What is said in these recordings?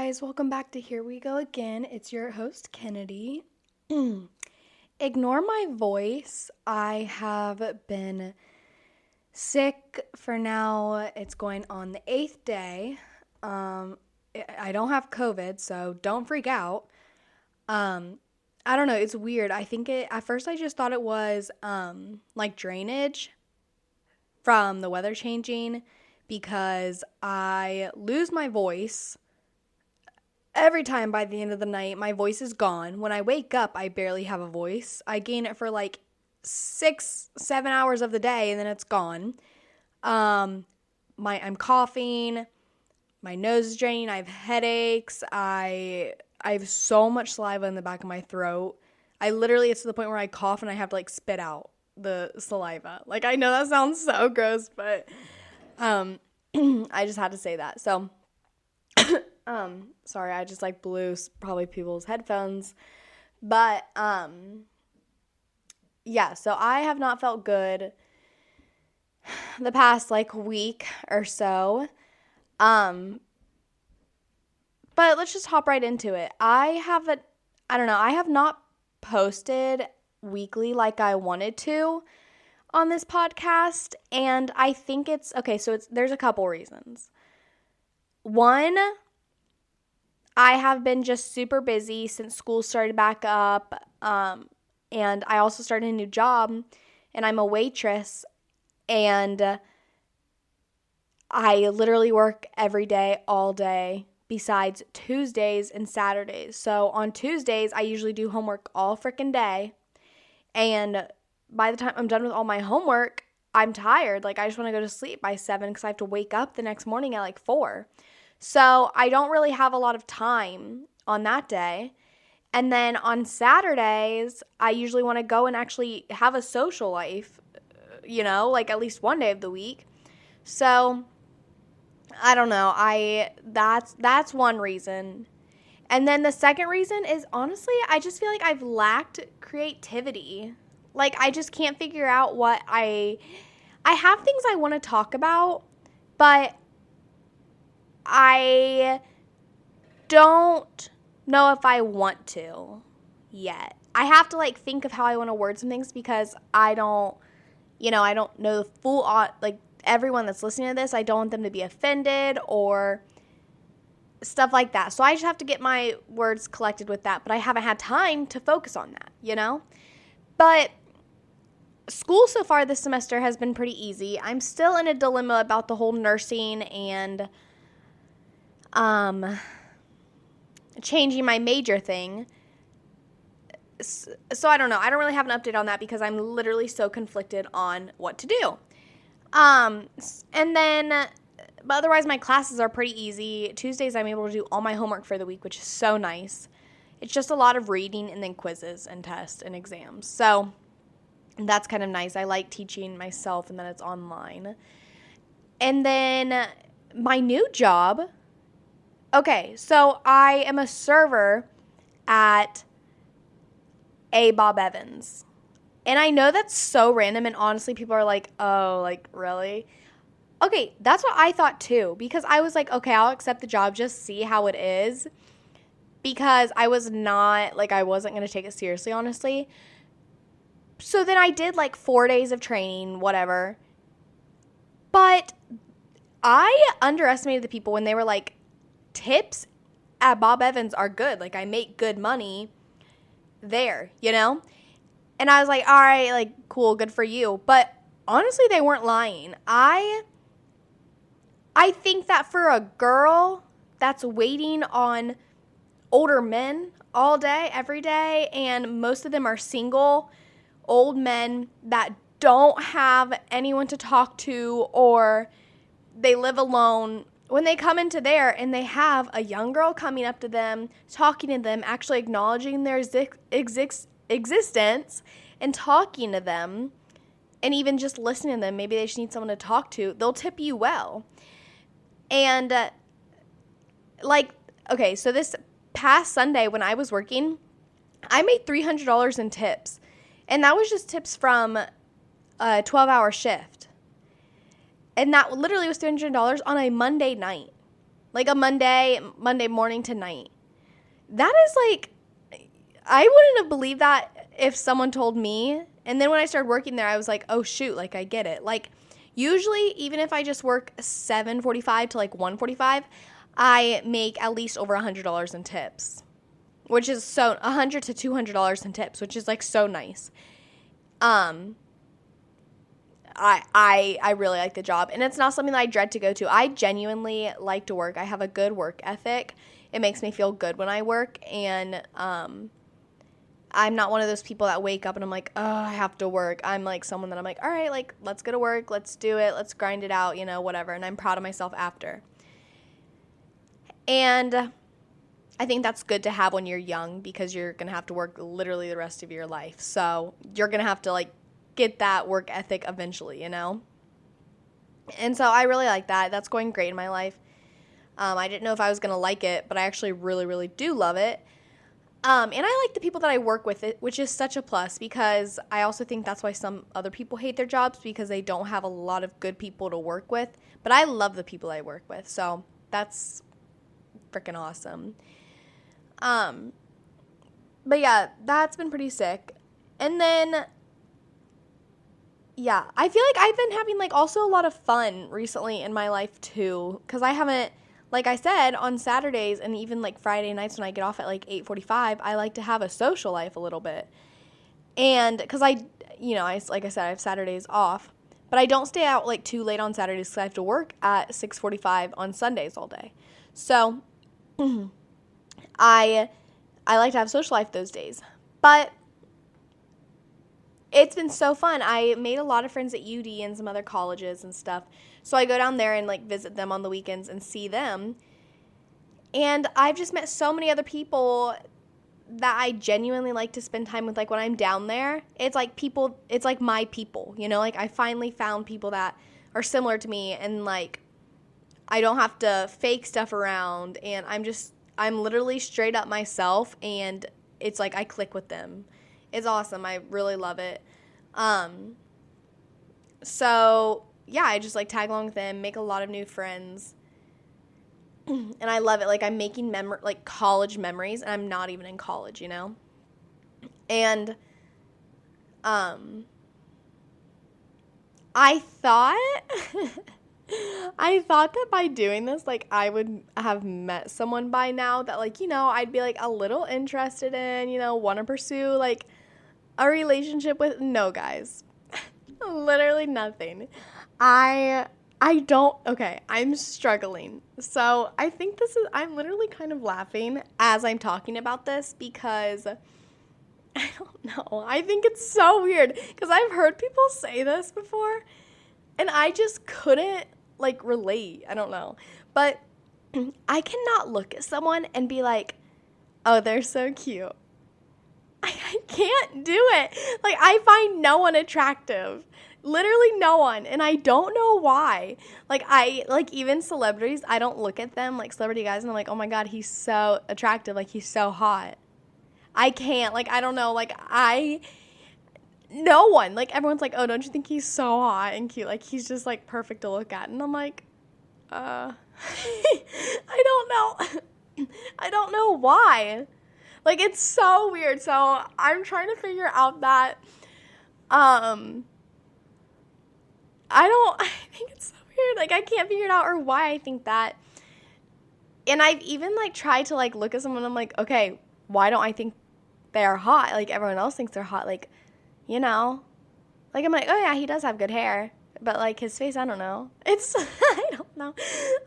guys, welcome back to Here We Go Again. It's your host, Kennedy. Ignore my voice. I have been sick for now. It's going on the 8th day. I don't have COVID, so don't freak out. I don't know. It's weird. At first I just thought it was like drainage from the weather changing because I lose my voice. Every time by the end of the night, my voice is gone. When I wake up, I barely have a voice. I gain it for like 6-7 hours of the day, and then it's gone. I'm coughing. My nose is draining. I have headaches. I have so much saliva in the back of my throat. It's to the point where I cough and I have to like spit out the saliva. Like, I know that sounds so gross, but I just had to say that. So sorry, I just like blew probably people's headphones. But yeah, so I have not felt good the past like week or so. But let's just hop right into it. I have not posted weekly like I wanted to on this podcast, and I think there's a couple reasons. One, I have been just super busy since school started back up, and I also started a new job, and I'm a waitress, and I literally work every day, all day, besides Tuesdays and Saturdays. So on Tuesdays, I usually do homework all freaking day, and by the time I'm done with all my homework, I'm tired. Like, I just want to go to sleep by 7 because I have to wake up the next morning at like 4. So I don't really have a lot of time on that day. And then on Saturdays, I usually want to go and actually have a social life, like at least one day of the week. So I don't know. That's one reason. And then the second reason is, honestly, I just feel like I've lacked creativity. Like, I just can't figure out what I have things I want to talk about, but I don't know if I want to yet. I have to like think of how I want to word some things because I don't know the full, like, everyone that's listening to this, I don't want them to be offended or stuff like that. So I just have to get my words collected with that, but I haven't had time to focus on that, But school so far this semester has been pretty easy. I'm still in a dilemma about the whole nursing and changing my major thing. So I don't know. I don't really have an update on that because I'm literally so conflicted on what to do. But otherwise my classes are pretty easy. Tuesdays I'm able to do all my homework for the week, which is so nice. It's just a lot of reading and then quizzes and tests and exams. So that's kind of nice. I like teaching myself and then it's online. And then my new job. Okay, so I am a server at a Bob Evans. And I know that's so random, and honestly, people are like, oh, like, really? Okay, that's what I thought too, because I was like, okay, I'll accept the job, just see how it is, because I wasn't going to take it seriously, honestly. So then I did like 4 days of training, whatever, but I underestimated the people when they were like, tips at Bob Evans are good, like, I make good money there, And I was like, all right, like, cool, good for you. But honestly, they weren't lying. I think that for a girl that's waiting on older men all day, every day, and most of them are single, old men that don't have anyone to talk to or they live alone, when they come into there and they have a young girl coming up to them, talking to them, actually acknowledging their existence and talking to them, and even just listening to them, maybe they just need someone to talk to, they'll tip you well. And, okay, so this past Sunday when I was working, I made $300 in tips. And that was just tips from a 12-hour shift. And that literally was $300 on a Monday night. like a Monday morning to night. That is like, I wouldn't have believed that if someone told me. And then when I started working there, I was like, oh shoot, like I get it. Like usually, even if I just work 7:45 to like 1:45, I make at least over $100 in tips, which is so $100 to $200 in tips, which is like so nice. I really like the job, and it's not something that I dread to go to. I genuinely like to work. I have a good work ethic. It makes me feel good when I work, and I'm not one of those people that wake up and I'm like, oh, I have to work. I'm like someone that I'm like, all right, like, let's go to work. Let's do it. Let's grind it out, you know, whatever. And I'm proud of myself after. And I think that's good to have when you're young because you're going to have to work literally the rest of your life. So you're going to have to, like, get that work ethic eventually, you know? And so I really like that. That's going great in my life. I didn't know if I was going to like it, but I actually really, really do love it. And I like the people that I work with, which is such a plus because I also think that's why some other people hate their jobs because they don't have a lot of good people to work with. But I love the people I work with, so that's freaking awesome. But yeah, that's been pretty sick. And then, yeah, I feel like I've been having like also a lot of fun recently in my life too because I haven't. Like I said, on Saturdays and even like Friday nights when I get off at like 8:45, I like to have a social life a little bit. And because like I said, I have Saturdays off. But I don't stay out like too late on Saturdays because I have to work at 6:45 on Sundays all day. So I like to have social life those days. But it's been so fun. I made a lot of friends at UD and some other colleges and stuff. So I go down there and like visit them on the weekends and see them. And I've just met so many other people that I genuinely like to spend time with. Like when I'm down there, it's like my people, you know, like I finally found people that are similar to me and like I don't have to fake stuff around and I'm literally straight up myself and it's like I click with them. It's awesome. I really love it. So yeah, I just like tag along with them, make a lot of new friends. And I love it. Like I'm making college memories and I'm not even in college, you know? And I thought that by doing this, like I would have met someone by now that like, you know, I'd be like a little interested in, you know, want to pursue like a relationship with. No, guys. Literally nothing. I'm struggling. So I think I'm literally kind of laughing as I'm talking about this because I don't know. I think it's so weird because I've heard people say this before and I just couldn't like relate. I don't know. But I cannot look at someone and be like, oh, they're so cute. I can't do it. Like, I find no one attractive. Literally no one. And I don't know why. Like, even celebrities, I don't look at them, like, celebrity guys, and I'm like, oh my God, he's so attractive. Like, he's so hot. I can't. Like, I don't know. Like, no one. Like, everyone's like, oh, don't you think he's so hot and cute? Like, he's just, like, perfect to look at. And I'm like, I don't know. I don't know why. Like, it's so weird. So I'm trying to figure out that, I think it's so weird. Like, I can't figure it out or why I think that. And I've even, like, tried to, like, look at someone and I'm like, okay, why don't I think they're hot? Like, everyone else thinks they're hot. Like, you know. Like, I'm like, oh, yeah, he does have good hair. But, like, his face, I don't know. I don't know.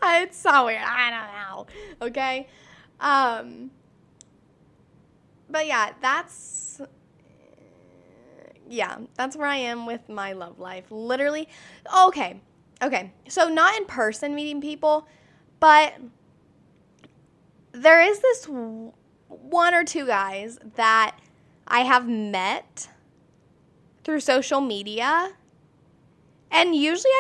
It's so weird. I don't know. Okay? But yeah, that's where I am with my love life. Literally, okay. So not in person meeting people, but there is this one or two guys that I have met through social media. And usually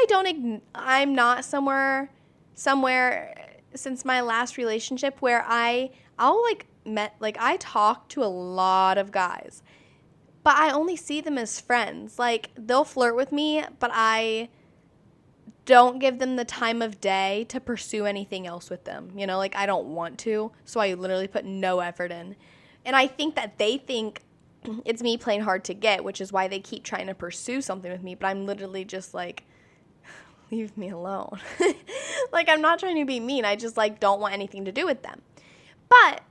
I'm not somewhere since my last relationship where I'll I talk to a lot of guys, but I only see them as friends. Like, they'll flirt with me, but I don't give them the time of day to pursue anything else with them. You know, like I don't want to, so I literally put no effort in. And I think that they think it's me playing hard to get, which is why they keep trying to pursue something with me. But I'm literally just like, leave me alone. Like, I'm not trying to be mean. I just, like, don't want anything to do with them. But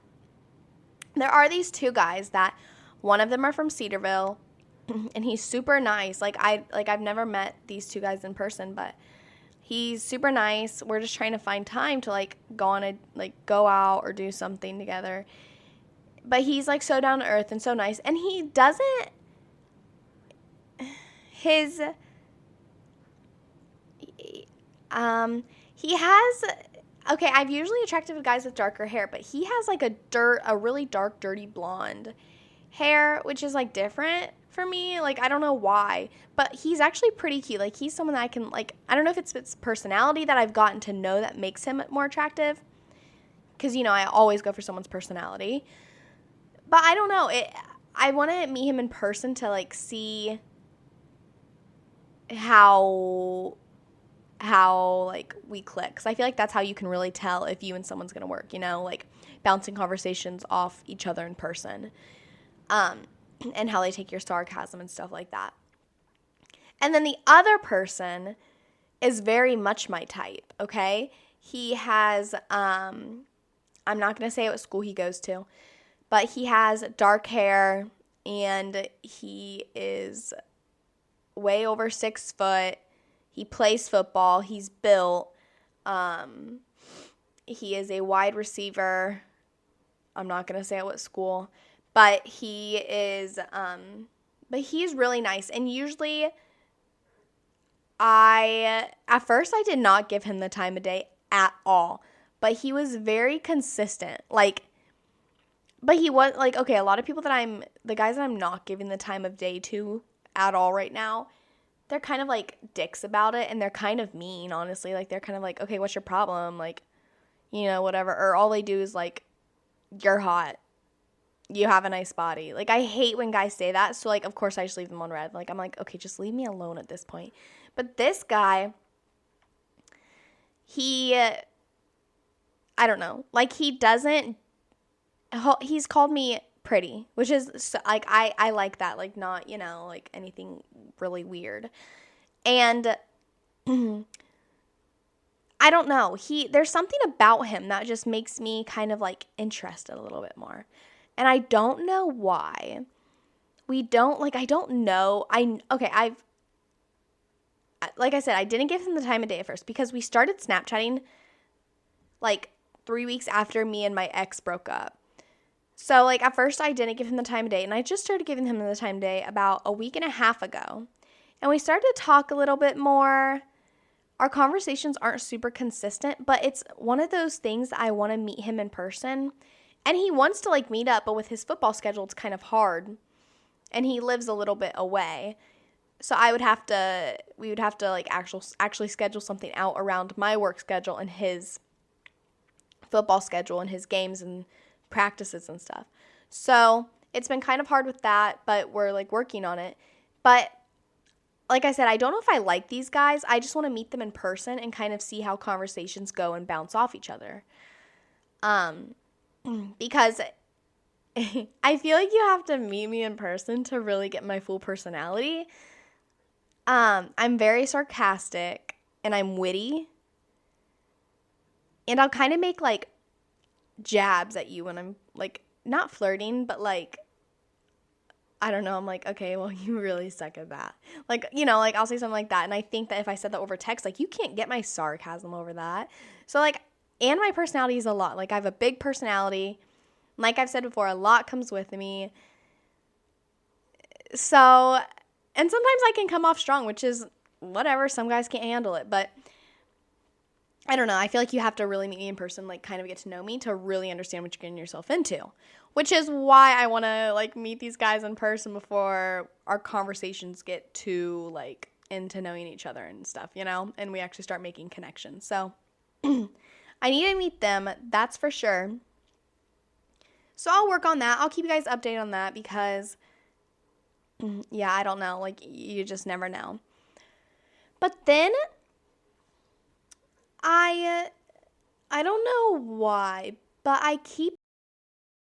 there are these two guys that one of them are from Cedarville, and he's super nice. I've never met these two guys in person, but he's super nice. We're just trying to find time to, like, go out or do something together. But he's, like, so down to earth and so nice. And he doesn't, he has, okay, I'm usually attracted to guys with darker hair, but he has, like, a really dark, dirty blonde hair, which is, like, different for me. Like, I don't know why, but he's actually pretty cute. Like, he's someone that I can, like, I don't know if it's his personality that I've gotten to know that makes him more attractive, because, you know, I always go for someone's personality, but I don't know. I want to meet him in person to, like, see how like we click, because I feel like that's how you can really tell if you and someone's gonna work, you know, like bouncing conversations off each other in person, and how they take your sarcasm and stuff like that. And then the other person is very much my type. Okay, he has I'm not gonna say what school he goes to, but he has dark hair and he is way over 6 foot. He plays football. He's built. He is a wide receiver. I'm not going to say at what school, but he is, but he's really nice. And usually at first I did not give him the time of day at all, but he was very consistent. Like, but he was like, okay, a lot of people the guys that I'm not giving the time of day to at all right now, they're kind of, like, dicks about it, and they're kind of mean, honestly. Like, they're kind of like, okay, what's your problem? Like, you know, whatever. Or all they do is, like, you're hot. You have a nice body. Like, I hate when guys say that, so, like, of course I just leave them on red. Like, I'm like, okay, just leave me alone at this point. But this guy, I don't know. Like, he's called me pretty, which is, so, like, I like that, like, not, you know, like, anything really weird. And I don't know, there's something about him that just makes me kind of, like, interested a little bit more, and I don't know why. I don't know. Like I said, I didn't give him the time of day at first because we started Snapchatting, like, 3 weeks after me and my ex broke up. So, like, at first I didn't give him the time of day, and I just started giving him the time of day about a week and a half ago. And we started to talk a little bit more. Our conversations aren't super consistent, but it's one of those things that I want to meet him in person. And he wants to, like, meet up, but with his football schedule, it's kind of hard. And he lives a little bit away. So we would have to, like, actually schedule something out around my work schedule and his football schedule and his games and practices and stuff. So it's been kind of hard with that, but we're, like, working on it. But like I said, I don't know if I like these guys. I just want to meet them in person and kind of see how conversations go and bounce off each other. Because I feel like you have to meet me in person to really get my full personality. I'm very sarcastic and I'm witty. And I'll kind of make, like, jabs at you when I'm, like, not flirting, but, like, I don't know, I'm like, okay, well, you really suck at that. Like, you know, like, I'll say something like that, and I think that if I said that over text, like, you can't get my sarcasm over that. So, like, and my personality is a lot. Like, I have a big personality. Like I've said before, a lot comes with me. So, and sometimes I can come off strong, which is whatever. Some guys can't handle it, but I don't know. I feel like you have to really meet me in person, like, kind of get to know me to really understand what you're getting yourself into, which is why I want to, like, meet these guys in person before our conversations get too, like, into knowing each other and stuff, you know, and we actually start making connections. So I need to meet them. That's for sure. So I'll work on that. I'll keep you guys updated on that because, yeah, I don't know. Like, you just never know. But then I don't know why, but I keep